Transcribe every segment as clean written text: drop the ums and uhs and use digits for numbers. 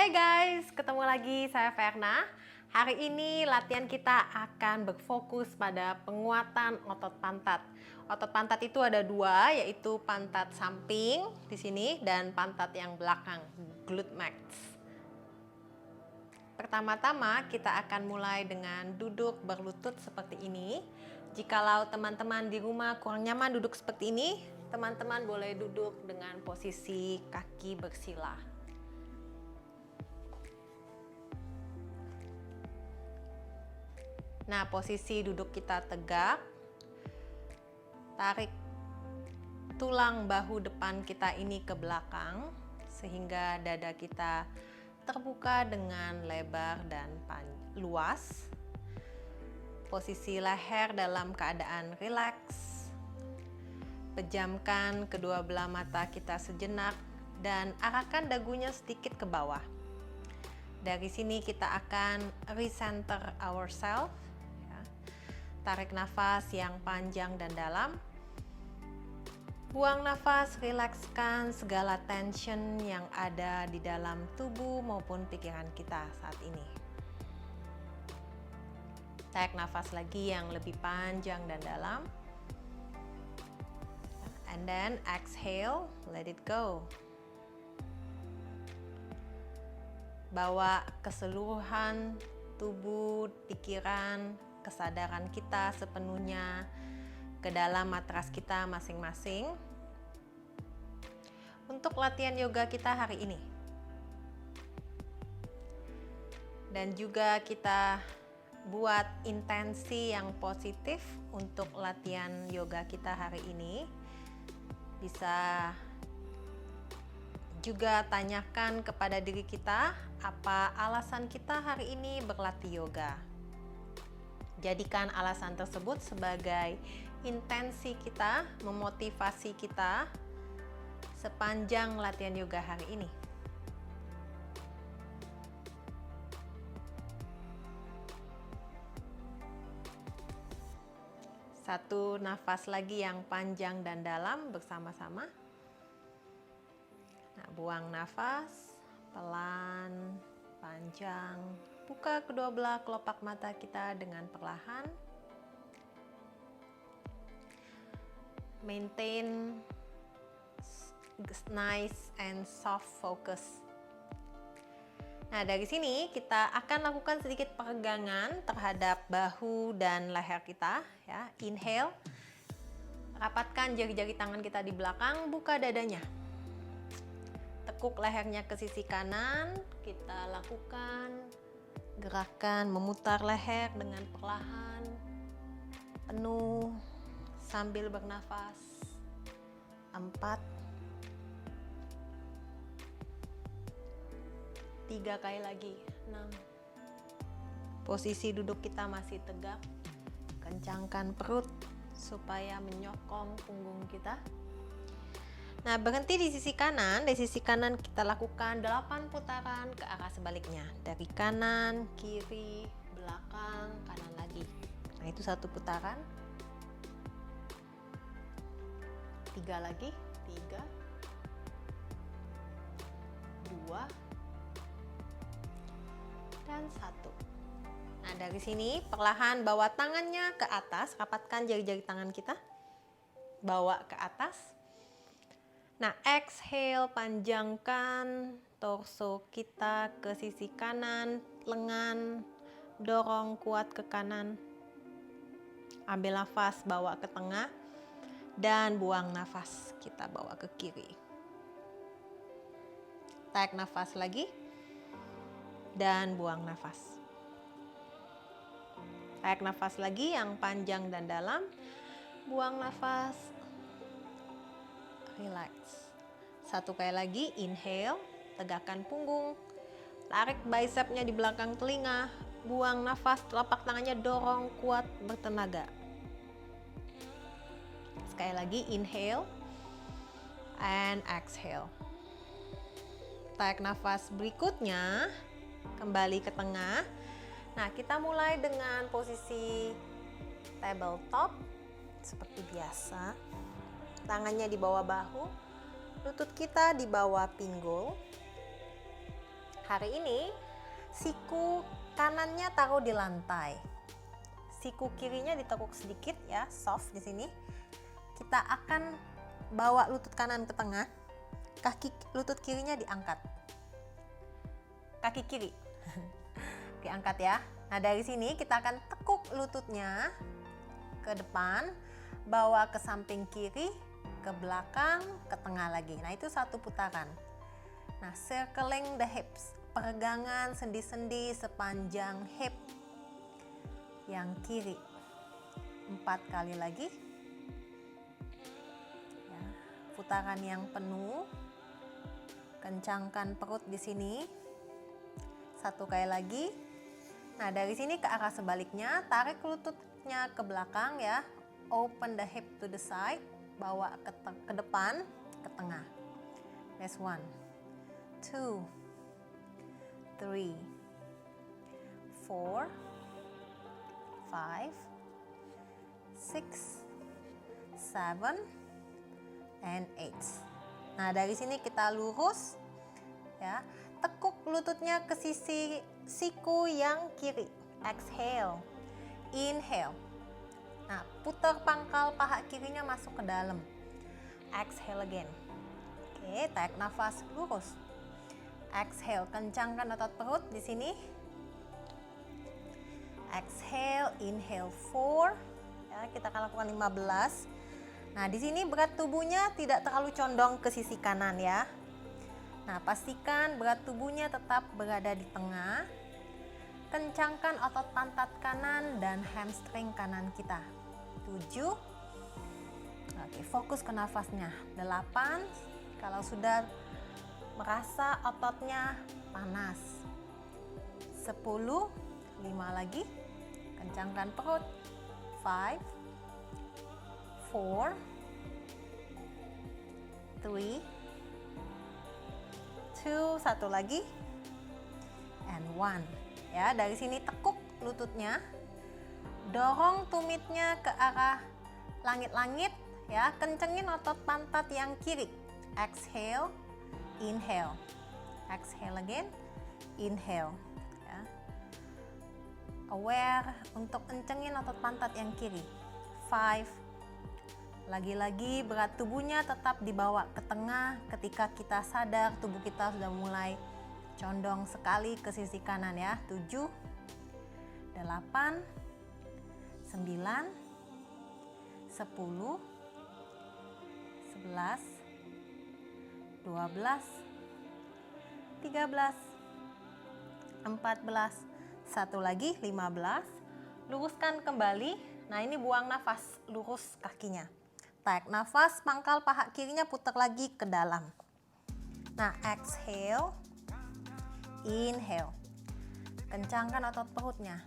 Hey guys, ketemu lagi saya Verna. Hari ini latihan kita akan berfokus pada penguatan otot pantat. Otot pantat itu ada dua, yaitu pantat samping di sini dan pantat yang belakang, glute max. Pertama-tama kita akan mulai dengan duduk berlutut seperti ini. Jikalau teman-teman di rumah kurang nyaman duduk seperti ini, teman-teman boleh duduk dengan posisi kaki bersila. Nah, posisi duduk kita tegak. Tarik tulang bahu depan kita ini ke belakang sehingga dada kita terbuka dengan lebar dan luas. Posisi leher dalam keadaan rileks. Pejamkan kedua belah mata kita sejenak dan arahkan dagunya sedikit ke bawah. Dari sini kita akan recenter ourselves. Tarik nafas yang panjang dan dalam. Buang nafas, rilekskan segala tension yang ada di dalam tubuh maupun pikiran kita saat ini. Tarik nafas lagi yang lebih panjang dan dalam. And then exhale, let it go. Bawa keseluruhan tubuh, pikiran, kesadaran kita sepenuhnya ke dalam matras kita masing-masing untuk latihan yoga kita hari ini. Dan juga kita buat intensi yang positif untuk latihan yoga kita hari ini. Bisa juga tanyakan kepada diri kita apa alasan kita hari ini berlatih yoga. Jadikan alasan tersebut sebagai intensi kita, memotivasi kita sepanjang latihan yoga hari ini. Satu nafas lagi yang panjang dan dalam bersama-sama. Nah, buang nafas, pelan, panjang. Buka kedua belah kelopak mata kita dengan perlahan. Maintain nice and soft focus. Nah, dari sini kita akan lakukan sedikit peregangan terhadap bahu dan leher kita, ya. Inhale. Rapatkan jari-jari tangan kita di belakang, buka dadanya. Tekuk lehernya ke sisi kanan, kita lakukan gerakan memutar leher dengan perlahan, penuh, sambil bernafas. 4, 3 kali lagi, 6. Posisi duduk kita masih tegak. Kencangkan perut supaya menyokong punggung kita. Nah, berhenti di sisi kanan. Di sisi kanan kita lakukan 8 putaran ke arah sebaliknya. Dari kanan, kiri, belakang, kanan lagi. Nah, itu 1 putaran. 3 lagi. 3, 2, dan 1. Nah, dari sini perlahan bawa tangannya ke atas. Rapatkan jari-jari tangan kita. Bawa ke atas. Nah, exhale, panjangkan torso kita ke sisi kanan, lengan, dorong kuat ke kanan. Ambil nafas, bawa ke tengah, dan buang nafas, kita bawa ke kiri. Tarik nafas lagi, dan buang nafas. Tarik nafas lagi yang panjang dan dalam, buang nafas. Relax. 1 kali lagi, inhale, tegakkan punggung, tarik bicepnya di belakang telinga, buang nafas, telapak tangannya dorong kuat bertenaga. Sekali lagi, inhale and exhale. Tarik nafas berikutnya, kembali ke tengah. Nah, kita mulai dengan posisi tabletop seperti biasa. Tangannya di bawah bahu, lutut kita di bawah pinggul. Hari ini siku kanannya taruh di lantai, siku kirinya ditekuk sedikit ya, soft di sini. Kita akan bawa lutut kanan ke tengah, kaki lutut kirinya diangkat, kaki kiri diangkat ya. Nah dari sini kita akan tekuk lututnya ke depan, bawa ke samping kiri, ke belakang, ke tengah lagi. Nah itu satu putaran. Nah circling the hips, peregangan sendi-sendi sepanjang hip yang kiri. 4 kali lagi ya, putaran yang penuh. Kencangkan perut di sini. 1 kali lagi. Nah dari sini ke arah sebaliknya, tarik lututnya ke belakang ya, open the hip to the side, bawa ke depan, ke tengah. That's 1, 2, 3, 4, 5, 6, 7, and 8. Nah dari sini kita lurus ya, tekuk lututnya ke sisi siku yang kiri. Exhale, inhale. Nah putar pangkal paha kirinya masuk ke dalam. Exhale again. Oke, tarik nafas lurus. Exhale, kencangkan otot perut di sini. Exhale, inhale 4. Ya, kita akan lakukan 15. Nah, di sini berat tubuhnya tidak terlalu condong ke sisi kanan ya. Nah, pastikan berat tubuhnya tetap berada di tengah. Kencangkan otot pantat kanan dan hamstring kanan kita. 7. Oke, fokus ke nafasnya. 8. Kalau sudah merasa ototnya panas. 10, 5 lagi. Kencangkan perut. 5, 4, 3, 2, 1 lagi, and 1. Ya, dari sini tekuk lututnya, dorong tumitnya ke arah langit-langit, ya, kencengin otot pantat yang kiri. Exhale, inhale, exhale again, inhale. Ya. Aware untuk kencengin otot pantat yang kiri. 5. Lagi-lagi berat tubuhnya tetap dibawa ke tengah ketika kita sadar tubuh kita sudah mulai condong sekali ke sisi kanan ya. 7, 8, 9, 10, 11, 12, 13, 14, 1 lagi 15. Luruskan kembali. Nah ini buang nafas, lurus kakinya. Tarik nafas, pangkal paha kirinya putar lagi ke dalam. Nah exhale, inhale. Kencangkan otot perutnya.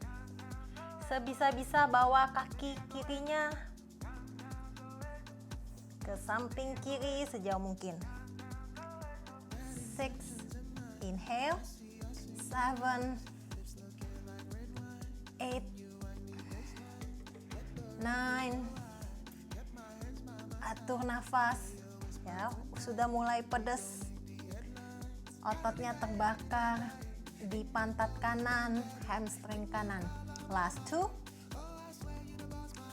Sebisa-bisa bawa kaki kirinya ke samping kiri sejauh mungkin. 6, inhale, 7, 8, 9, atur nafas ya, sudah mulai pedas, ototnya terbakar di pantat kanan, hamstring kanan. Last 2.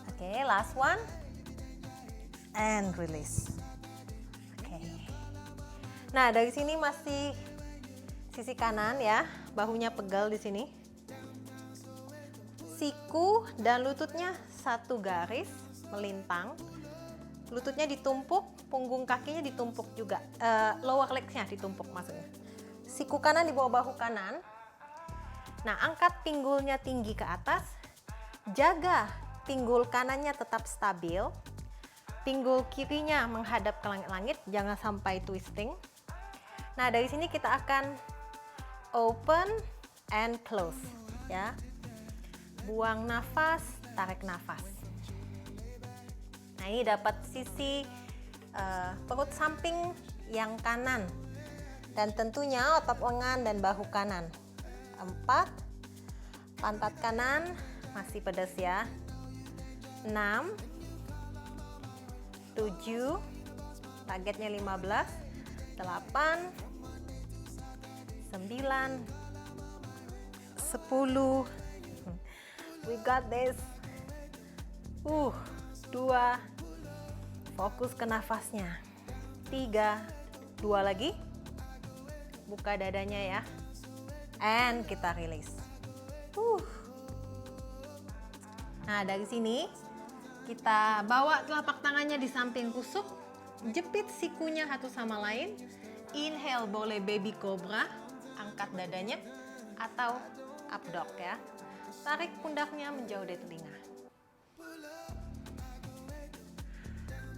Oke, last 1 and release. Oke. Nah, dari sini masih sisi kanan ya, bahunya pegal di sini. Siku dan lututnya satu garis melintang. Lututnya ditumpuk, punggung kakinya ditumpuk juga. Lower legs-nya ditumpuk maksudnya. Siku kanan di bawah bahu kanan. Nah, angkat pinggulnya tinggi ke atas. Jaga pinggul kanannya tetap stabil. Pinggul kirinya menghadap ke langit-langit, jangan sampai twisting. Nah, dari sini kita akan open and close ya. Buang nafas, tarik nafas. Nah, ini dapat sisi perut samping yang kanan. Dan tentunya otot lengan dan bahu kanan. 4. Pantat kanan masih pedas ya. 6, 7, targetnya 15, 8, 9, 10. We got this. 2, fokus ke nafasnya. 3, 2 lagi. Buka dadanya ya. And kita release. Nah, dari sini kita bawa telapak tangannya di samping kusuk, jepit sikunya satu sama lain. Inhale boleh baby cobra, angkat dadanya, atau up dog ya. Tarik pundaknya menjauh dari telinga.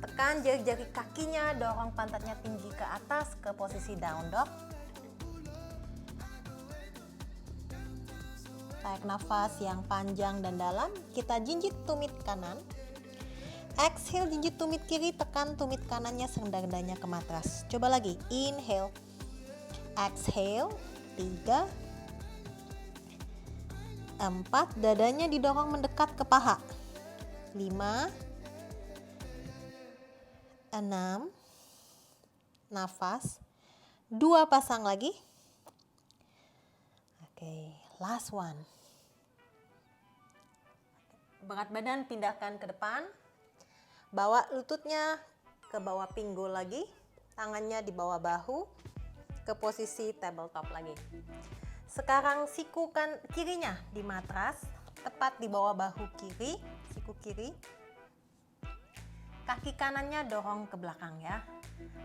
Tekan jari-jari kakinya, dorong pantatnya tinggi ke atas ke posisi down dog. Tarik nafas yang panjang dan dalam. Kita jinjit tumit kanan. Exhale, jinjit tumit kiri, tekan tumit kanannya serendah-rendahnya ke matras. Coba lagi, inhale, exhale, 3, 4, dadanya didorong mendekat ke paha. 5, 6, nafas, 2 pasang lagi. Oke, last one. Berat badan pindahkan ke depan. Bawa lututnya ke bawah pinggul lagi, tangannya di bawah bahu, ke posisi tabletop lagi. Sekarang siku kirinya di matras, tepat di bawah bahu kiri, siku kiri. Kaki kanannya dorong ke belakang ya.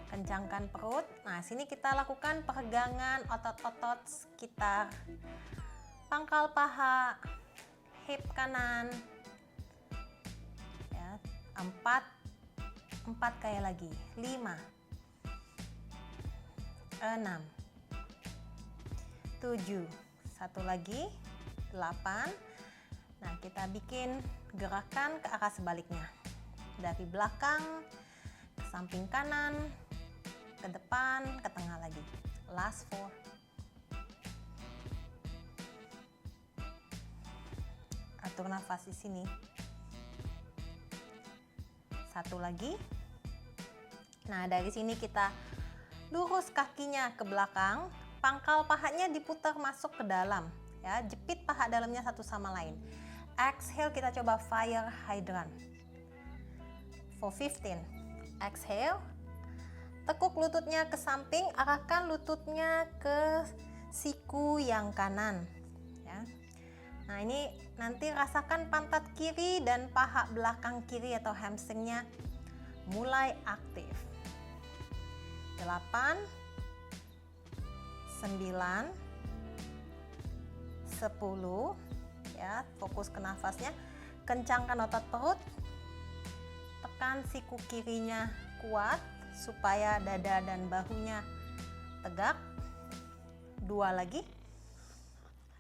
Kencangkan perut. Nah, sini kita lakukan peregangan otot-otot sekitar pangkal paha, hip kanan. 4 kali lagi. 5, 6, 7, satu lagi, 8. Nah, kita bikin gerakan ke arah sebaliknya. Dari belakang ke samping kanan, ke depan, ke tengah lagi. Last 4. Atur nafas di sini. Satu lagi. Nah, dari sini kita lurus kakinya ke belakang, pangkal pahanya diputar masuk ke dalam ya, jepit paha dalamnya satu sama lain. Exhale, kita coba fire hydrant for 15. Exhale, tekuk lututnya ke samping, arahkan lututnya ke siku yang kanan ya. Nah, ini nanti rasakan pantat kiri dan paha belakang kiri atau hamstringnya mulai aktif. 8, 9, 10 ya, fokus ke nafasnya. Kencangkan otot perut. Tekan siku kirinya kuat supaya dada dan bahunya tegak. 2 lagi.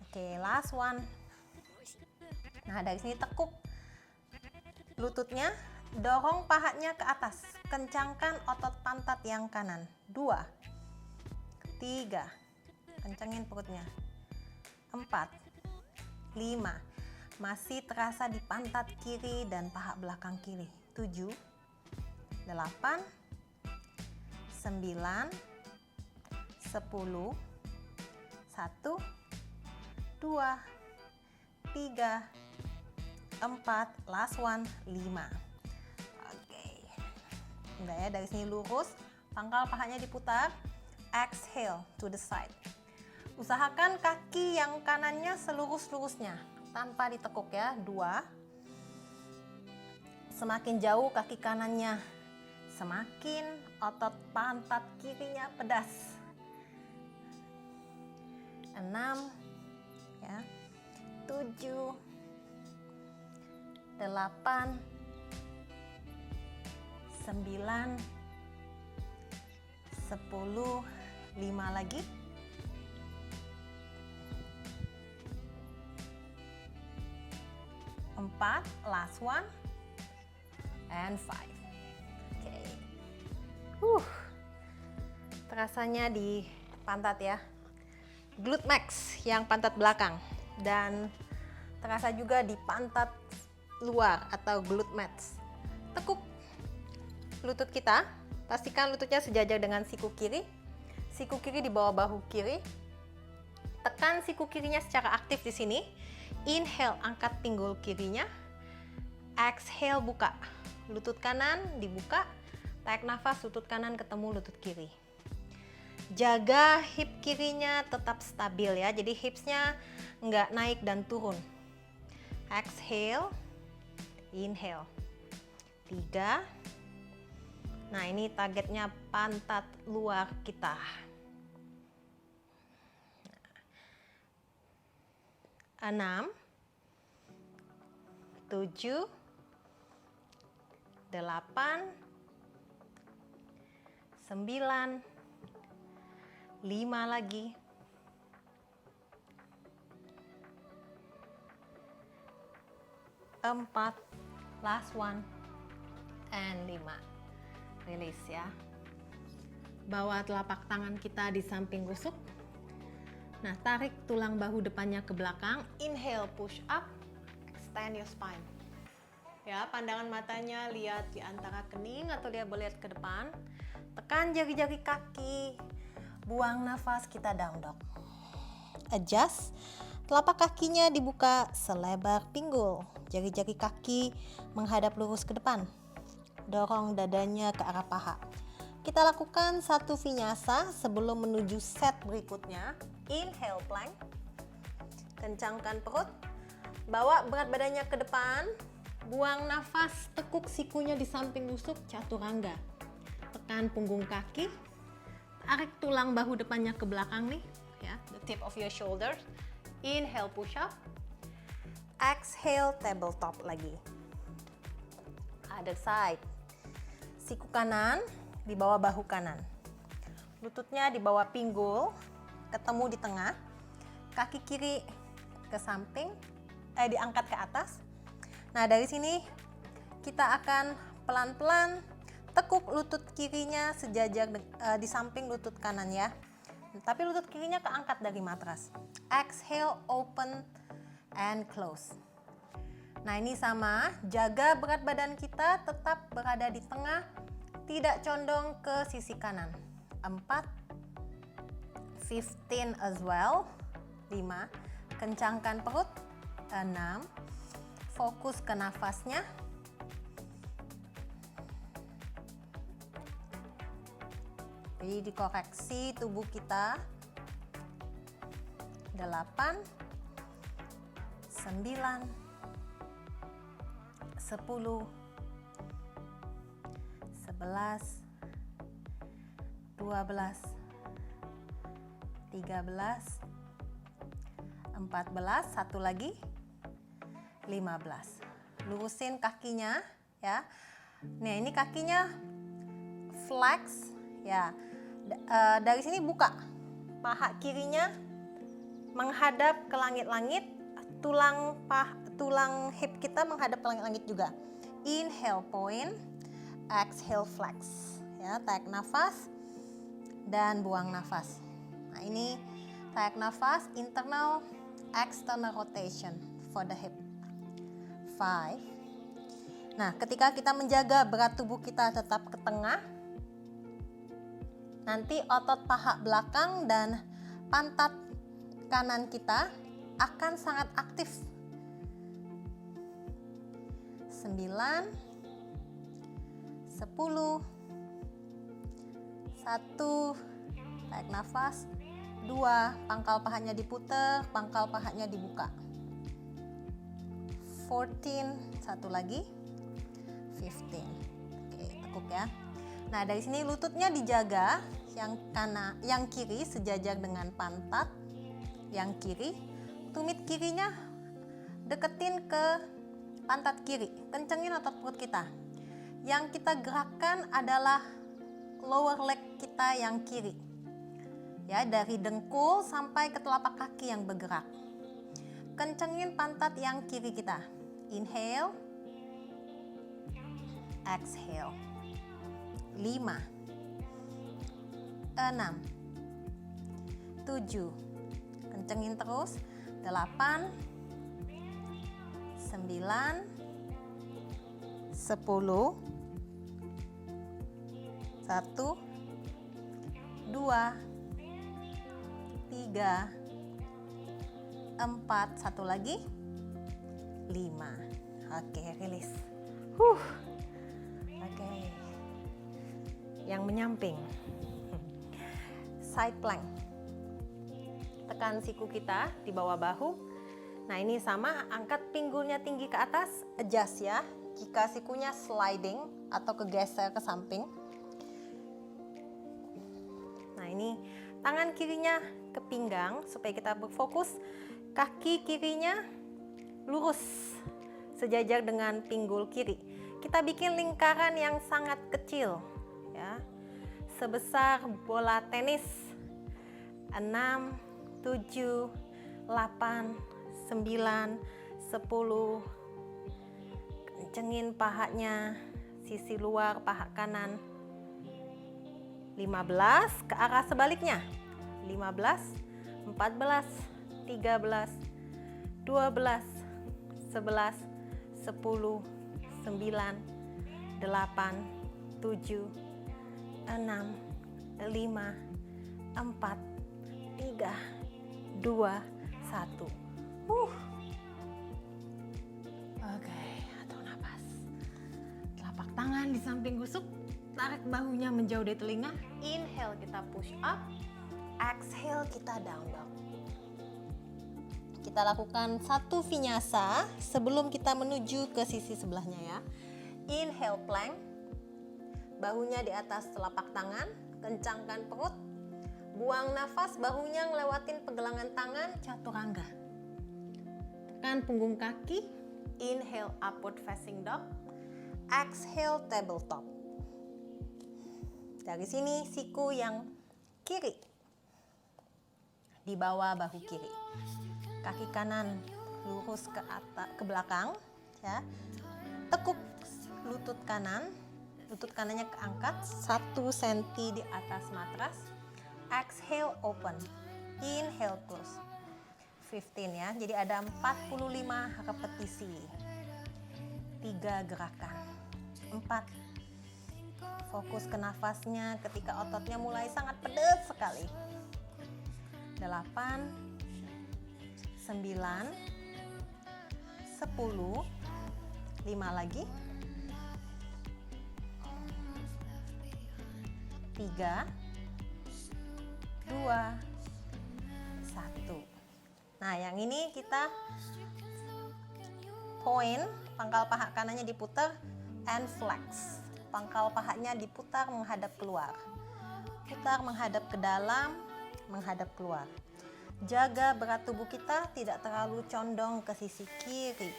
Oke, last one. Nah, dari sini tekuk lututnya, dorong pahanya ke atas, kencangkan otot pantat yang kanan. 2, 3, kencangin perutnya. 4, 5, masih terasa di pantat kiri dan paha belakang kiri. 7, 8, 9, 10, 1, 2, 3, 4, last one, 5. Oke. Udah ya, dari sini lurus, pangkal pahanya diputar. Exhale to the side. Usahakan kaki yang kanannya selurus-lurusnya tanpa ditekuk ya. 2. Semakin jauh kaki kanannya, semakin otot pantat kirinya pedas. 6 ya. 7, 8, 9, 10, 5 lagi. 4, last one, and 5. Oke. Terasanya di pantat ya. Glute max yang pantat belakang, dan terasa juga di pantat luar atau glute max. Tekuk lutut kita, pastikan lututnya sejajar dengan siku kiri. Siku kiri di bawah bahu kiri. tekan siku kirinya secara aktif di sini. Inhale, angkat pinggul kirinya. Exhale, buka. Lutut kanan dibuka. Tarik nafas, lutut kanan ketemu lutut kiri. Jaga hip kirinya tetap stabil ya. Jadi hipsnya nggak naik dan turun. Exhale, inhale. 3. Nah, ini targetnya pantat luar kita. 6, 7, 8, 9, 5 lagi. 4, last one, and 5. Release ya. Bawa telapak tangan kita di samping rusuk. Nah, tarik tulang bahu depannya ke belakang. Inhale, push up. Extend your spine. Ya, pandangan matanya lihat di antara kening atau dia boleh lihat ke depan. Tekan jari-jari kaki. Buang nafas, kita down dog. Adjust. Telapak kakinya dibuka selebar pinggul. Jari-jari kaki menghadap lurus ke depan. Dorong dadanya ke arah paha. Kita lakukan satu vinyasa sebelum menuju set berikutnya. Inhale, plank. Kencangkan perut. Bawa berat badannya ke depan. Buang nafas, tekuk sikunya di samping rusuk, chaturanga. Tekan punggung kaki. Tarik tulang bahu depannya ke belakang nih, ya, the tip of your shoulders. Inhale, push up. Exhale, tabletop lagi. Other side. Siku kanan di bawah bahu kanan. Lututnya di bawah pinggul, ketemu di tengah. Kaki kiri ke samping, diangkat ke atas. Nah, dari sini kita akan pelan-pelan tekuk lutut kirinya sejajar di samping lutut kanan ya. Tapi lutut kirinya keangkat dari matras. Exhale, open and close. Nah, ini sama, jaga berat badan kita tetap berada di tengah, tidak condong ke sisi kanan. 4, 15 as well. 5, kencangkan perut. 6, fokus ke nafasnya. 'Jadi dikoreksi tubuh kita. 8, 9, 10, 11, 12, 13, 14, satu lagi, 15. Lurusin kakinya ya. Nah, ini kakinya flex ya. Dari sini buka. Paha kirinya menghadap ke langit-langit, tulang hip kita menghadap ke langit-langit juga. Inhale, point. Exhale, flex. Ya, tarik nafas dan buang nafas. Nah, ini tarik nafas, internal, external rotation for the hip. 5. Nah, ketika kita menjaga berat tubuh kita tetap ke tengah, nanti otot paha belakang dan pantat kanan kita akan sangat aktif. 9, 10, 1, tarik nafas. 2, pangkal pahanya diputar, pangkal pahanya dibuka. 14, satu lagi. 15. Oke, tekuk ya. Nah, dari sini lututnya dijaga, yang kiri sejajar dengan pantat yang kiri. Tumit kirinya deketin ke pantat kiri, kencengin otot perut kita. Yang kita gerakkan adalah lower leg kita yang kiri. Ya, dari dengkul sampai ke telapak kaki yang bergerak. Kencengin pantat yang kiri kita. Inhale. Exhale. 5, 6, 7. Kencengin terus. 8, 9, 10, 1, 2, 3, 4, satu lagi, 5. Oke, rilis. Oke. Yang menyamping. Side plank. Tekan siku kita di bawah bahu. Nah, ini sama, angkat pinggulnya tinggi ke atas, adjust ya. Jika sikunya sliding atau kegeser ke samping. Nah, ini tangan kirinya ke pinggang supaya kita berfokus. Kaki kirinya lurus sejajar dengan pinggul kiri. Kita bikin lingkaran yang sangat kecil ya. Sebesar bola tenis. 6, 7, 8, 9, 10. Kencengin pahanya, sisi luar paha kanan. 15 ke arah sebaliknya. 15, 14, 13, 12, 11, 10, 9, 8, 7, 6, 5, 4, 3, 2, 1. Oke, atur napas. Telapak tangan di samping gusuk, tarik bahunya menjauh dari telinga. Inhale, kita push up. Exhale, kita down dog. Kita lakukan satu vinyasa sebelum kita menuju ke sisi sebelahnya ya. Inhale plank. Bahunya di atas telapak tangan, kencangkan perut. Buang nafas, bahunya ngelewatin pegelangan tangan, chaturanga. Tekan punggung kaki. Inhale upward facing dog. Exhale tabletop. Dari sini siku yang kiri di bawah bahu kiri. Kaki kanan lurus ke atas, ke belakang ya. Tekuk lutut kanan. Lutut kanannya keangkat 1 cm di atas matras. Exhale open. Inhale close. 15 ya. Jadi ada 45 repetisi. 3 gerakan. 4. Fokus ke nafasnya ketika ototnya mulai sangat pedas sekali. 8, 9, 10, 5 lagi. 3, 2, 1. Nah, yang ini kita point, pangkal paha kanannya diputar and flex. Pangkal pahanya diputar menghadap keluar. Putar menghadap ke dalam, menghadap keluar. Jaga berat tubuh kita tidak terlalu condong ke sisi kiri.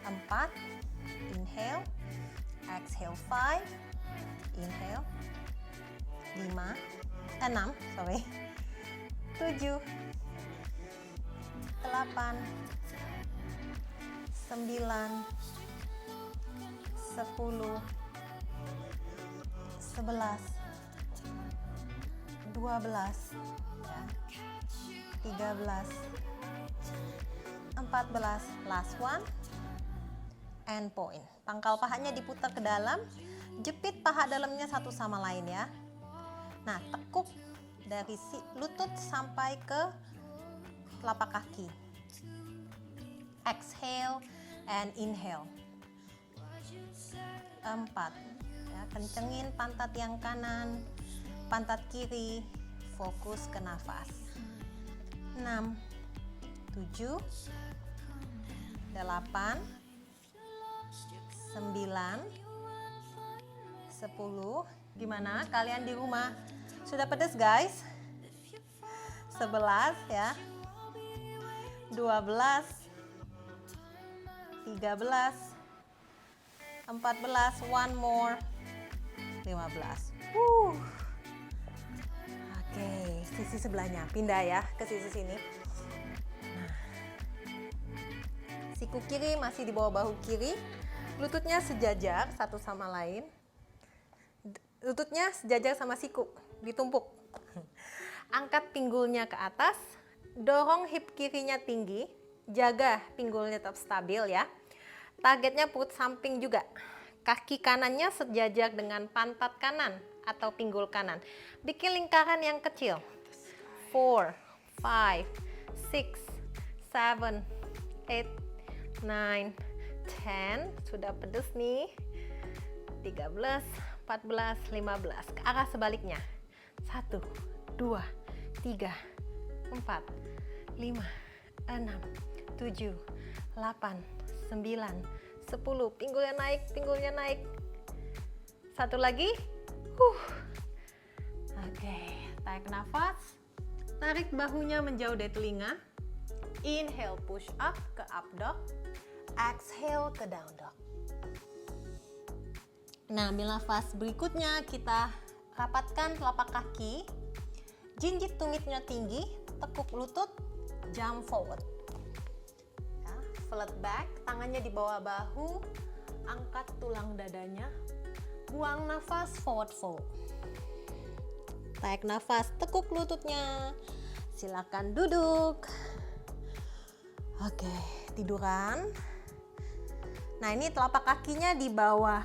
4, inhale, exhale 5, inhale, 6, 7, 8, 9, 10, 11, 12, 13, 14, last one, and point. Pangkal pahanya diputar ke dalam, jepit paha dalamnya satu sama lain ya. Nah, tekuk dari lutut sampai ke telapak kaki. Exhale and inhale. 4 ya, kencengin pantat yang kanan, pantat kiri, fokus ke nafas. 6, 7, 8, 9, 10. Gimana kalian di rumah? Sudah pedas guys? 11 ya. 12, 13, 14, one more, 15. Oke, sisi sebelahnya pindah ya ke sisi sini. Nah, siku kiri masih di bawah bahu kiri, lututnya sejajar satu sama lain. Lututnya sejajar sama siku, ditumpuk. Angkat pinggulnya ke atas, dorong hip kirinya tinggi, jaga pinggulnya tetap stabil ya. Targetnya perut samping juga. Kaki kanannya sejajar dengan pantat kanan atau pinggul kanan. Bikin lingkaran yang kecil. 4, 5, 6, 7, 8, 9, 10. Sudah pedes nih. 13, 14, 15. Ke arah sebaliknya. 1, 2, 3, 4, 5, 6, 7, 8, 9, 10. Pinggulnya naik, pinggulnya naik. Satu lagi. Oke, tarik nafas. Tarik bahunya menjauh dari telinga. Inhale, push up ke up dog. Exhale ke down dog. Nah, ambil nafas berikutnya kita rapatkan telapak kaki. Jinjit tumitnya tinggi, tekuk lutut, jump forward. Ya, flat back, tangannya di bawah bahu, angkat tulang dadanya. Buang nafas, forward fold. Tarik nafas, tekuk lututnya. Silakan duduk. Oke, tiduran. Nah, ini telapak kakinya di bawah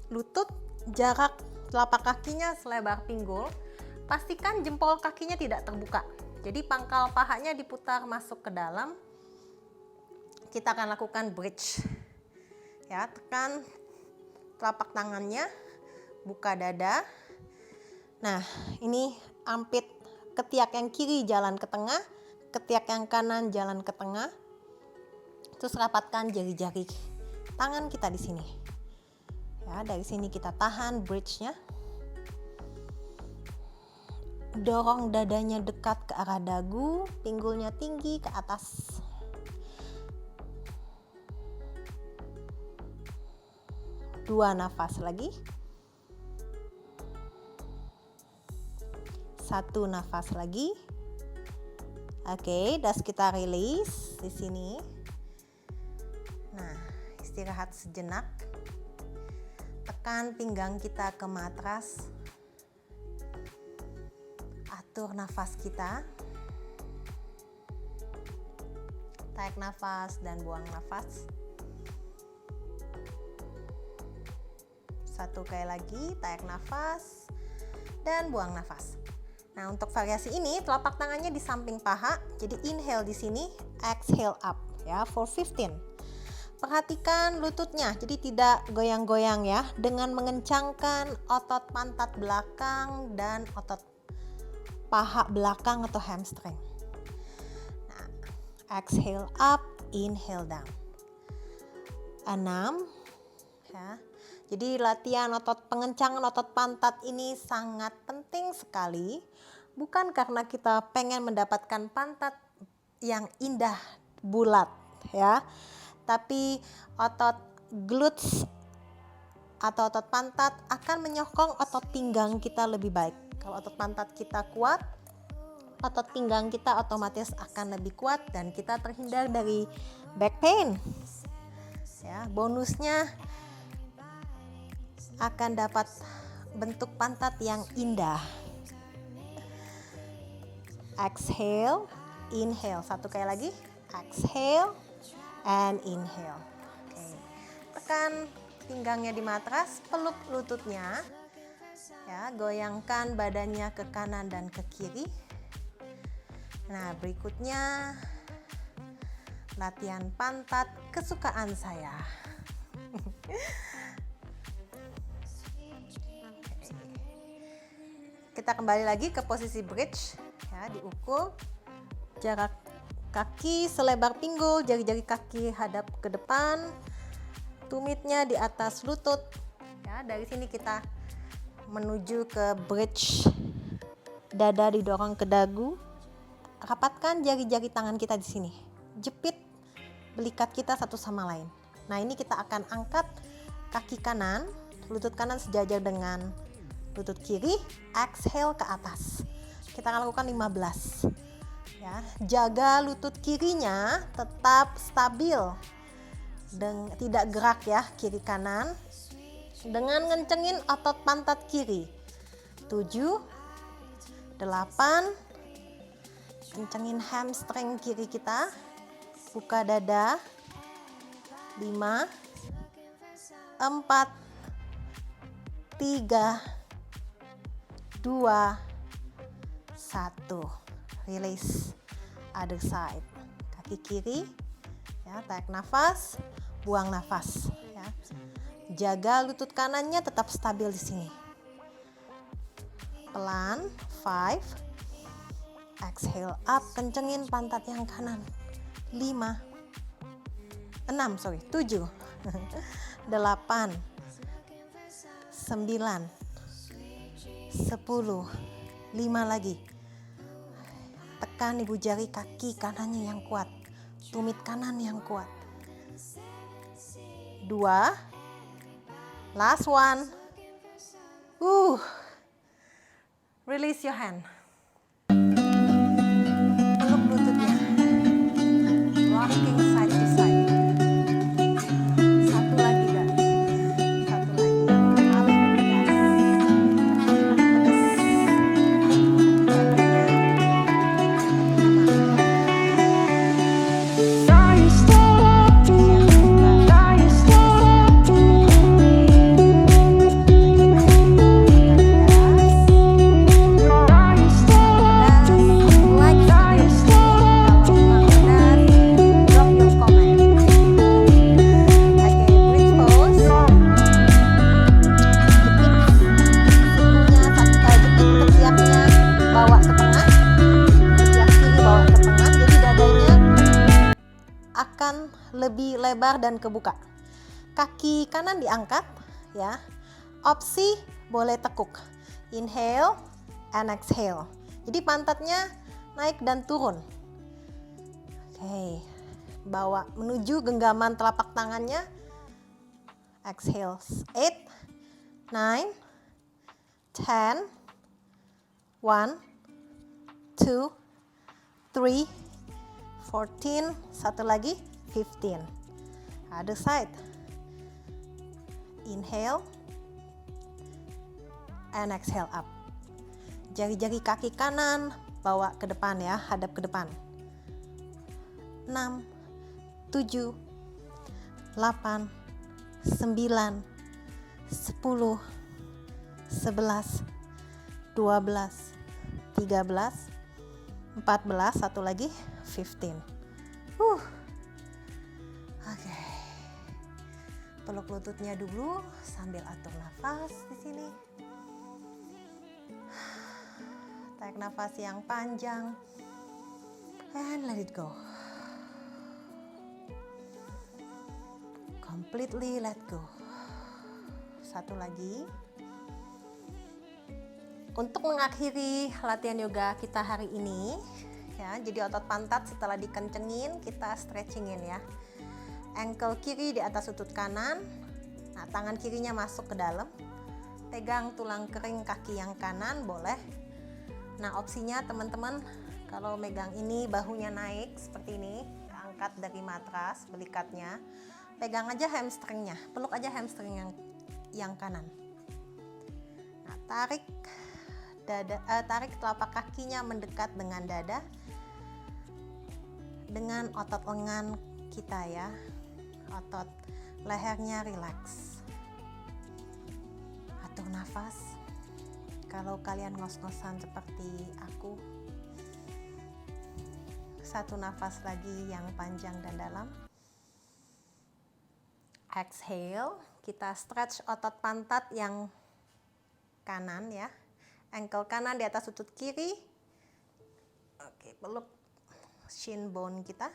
lutut, jarak telapak kakinya selebar pinggul. Pastikan jempol kakinya tidak terbuka. Jadi pangkal pahanya diputar masuk ke dalam. Kita akan lakukan bridge. Ya, tekan telapak tangannya, buka dada. Nah, ini armpit, ketiak yang kiri jalan ke tengah, ketiak yang kanan jalan ke tengah. Terus rapatkan jari-jari tangan kita di sini. Ya, dari sini kita tahan bridge-nya. Dorong dadanya dekat ke arah dagu, pinggulnya tinggi ke atas. Dua nafas lagi. Satu nafas lagi. Oke, das kita release di sini. Nah, istirahat sejenak. Tekan pinggang kita ke matras. Atur nafas kita. Tarik nafas dan buang nafas. Satu kali lagi, tarik nafas dan buang nafas. Nah, untuk variasi ini telapak tangannya di samping paha. Jadi inhale di sini, exhale up ya for 15. Perhatikan lututnya, jadi tidak goyang-goyang ya, dengan mengencangkan otot pantat belakang dan otot paha belakang atau hamstring. Nah, exhale up, inhale down. 6 ya. Jadi latihan pengencangan otot pantat ini sangat penting sekali. Bukan karena kita pengen mendapatkan pantat yang indah, bulat ya. Tapi otot glutes atau otot pantat akan menyokong otot pinggang kita lebih baik. Kalau otot pantat kita kuat, otot pinggang kita otomatis akan lebih kuat dan kita terhindar dari back pain. Ya, bonusnya akan dapat bentuk pantat yang indah. Exhale, inhale. Satu kali lagi. Exhale and inhale. Oke. Tekan pinggangnya di matras, peluk lututnya. Ya, goyangkan badannya ke kanan dan ke kiri. Nah, berikutnya latihan pantat kesukaan saya. Kita kembali lagi ke posisi bridge ya, diukur jarak kaki selebar pinggul, jari-jari kaki hadap ke depan, tumitnya di atas lutut ya. Dari sini kita menuju ke bridge, dada didorong ke dagu. Rapatkan jari-jari tangan kita di sini, jepit belikat kita satu sama lain. Nah, ini kita akan angkat kaki kanan, lutut kanan sejajar dengan lutut kiri, exhale ke atas. Kita akan lakukan 15. Ya, jaga lutut kirinya tetap stabil dan tidak gerak ya kiri kanan. Dengan ngencengin otot pantat kiri. 7, 8, kencengin hamstring kiri kita. Buka dada. 5, 4, 3, 2, 1. release. Other side. Kaki kiri, ya, tarik nafas, buang nafas. Ya. Jaga lutut kanannya tetap stabil di sini. Pelan, 5. Exhale up, kencengin pantat yang kanan. 5, 6, 7, 8, 9, 10, 5 lagi. Tekan ibu jari kaki kanannya yang kuat, tumit kanan yang kuat. 2, last one. Release your hand. Peluk lututnya. Rocking side to side. Satu lagi guys. Satu lagi. Paling tegas. Akan lebih lebar dan kebuka. Kaki kanan diangkat, ya. Opsi boleh tekuk. Inhale and exhale. Jadi pantatnya naik dan turun. Oke. Bawa menuju genggaman telapak tangannya. Exhale. 8, 9, 10, 1, 2, 3, 14, satu lagi, 15. Other side. Inhale and exhale up. Jari-jari kaki kanan bawa ke depan ya, hadap ke depan. 6, 7, 8, 9, 10, 11, 12, 13, 14, satu lagi, 15. Oke. Peluk lututnya dulu sambil atur nafas di sini. Tarik nafas yang panjang and let it go. Completely let go. Satu lagi. Untuk mengakhiri latihan yoga kita hari ini, ya, jadi otot pantat setelah dikencengin kita stretchingin ya. Ankle kiri di atas lutut kanan. Nah, tangan kirinya masuk ke dalam. Pegang tulang kering kaki yang kanan boleh. Nah, opsinya teman-teman kalau megang ini bahunya naik seperti ini, angkat dari matras belikatnya. Pegang aja hamstringnya, peluk aja hamstring yang kanan. Nah, tarik telapak kakinya mendekat dengan dada, dengan otot lengan kita ya, otot lehernya rileks. Atur nafas. Kalau kalian ngos-ngosan seperti aku, satu nafas lagi yang panjang dan dalam. Exhale, kita stretch otot pantat yang kanan ya. Ankle kanan di atas lutut kiri. Oke, peluk shin bone kita.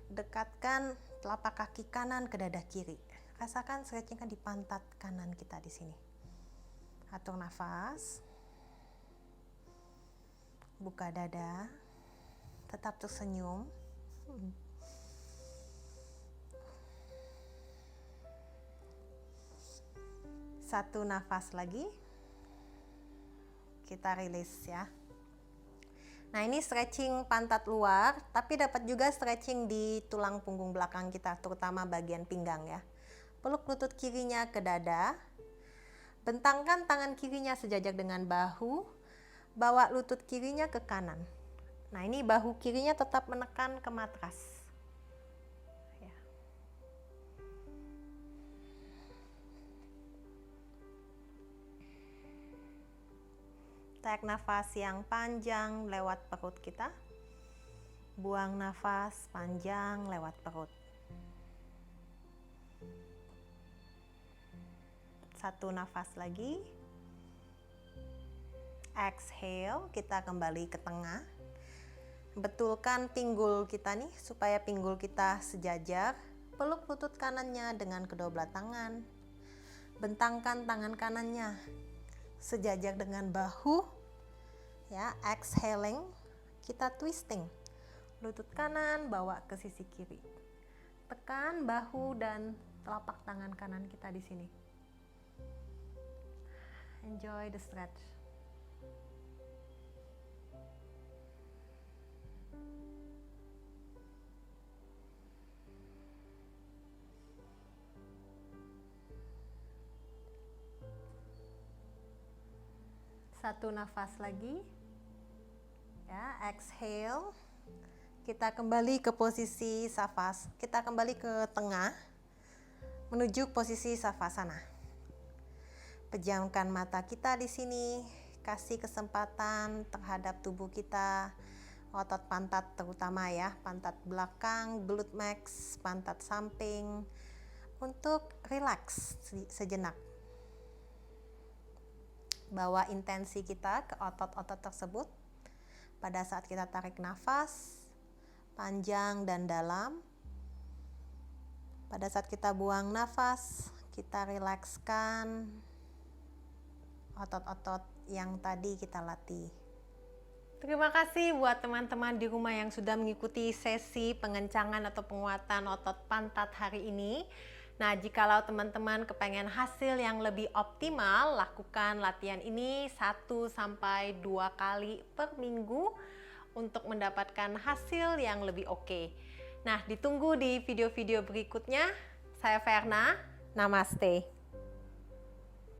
Dekatkan telapak kaki kanan ke dada kiri. Rasakan stretchingkan di pantat kanan kita di sini. Atur nafas. Buka dada. Tetap tersenyum. Satu nafas lagi. Kita rilis ya. Nah, ini stretching pantat luar, tapi dapat juga stretching di tulang punggung belakang kita, terutama bagian pinggang ya. Peluk lutut kirinya ke dada. Bentangkan tangan kirinya sejajar dengan bahu. Bawa lutut kirinya ke kanan. Nah, ini bahu kirinya tetap menekan ke matras. Tarik nafas yang panjang lewat perut kita. Buang nafas panjang lewat perut. Satu nafas lagi. Exhale, kita kembali ke tengah. Betulkan pinggul kita nih supaya pinggul kita sejajar. Peluk lutut kanannya dengan kedua belah tangan. Bentangkan tangan kanannya sejajar dengan bahu. Ya, exhaling, kita twisting. Lutut kanan bawa ke sisi kiri. Tekan bahu dan telapak tangan kanan kita di sini. Enjoy the stretch. Satu nafas lagi. Ya, exhale. Kita kembali ke posisi savas. Kita kembali ke tengah menuju posisi savasana. Pejamkan mata kita di sini. Kasih kesempatan terhadap tubuh kita. Otot pantat terutama ya, pantat belakang, glute max, pantat samping untuk relax sejenak. Bawa intensi kita ke otot-otot tersebut pada saat kita tarik nafas panjang dan dalam. Pada saat kita buang nafas, kita rilekskan otot-otot yang tadi kita latih. Terima kasih buat teman-teman di rumah yang sudah mengikuti sesi pengencangan atau penguatan otot pantat hari ini. Nah, jikalau teman-teman kepengen hasil yang lebih optimal, lakukan latihan ini 1-2 kali per minggu untuk mendapatkan hasil yang lebih oke. Nah, ditunggu di video-video berikutnya. Saya Verna, namaste.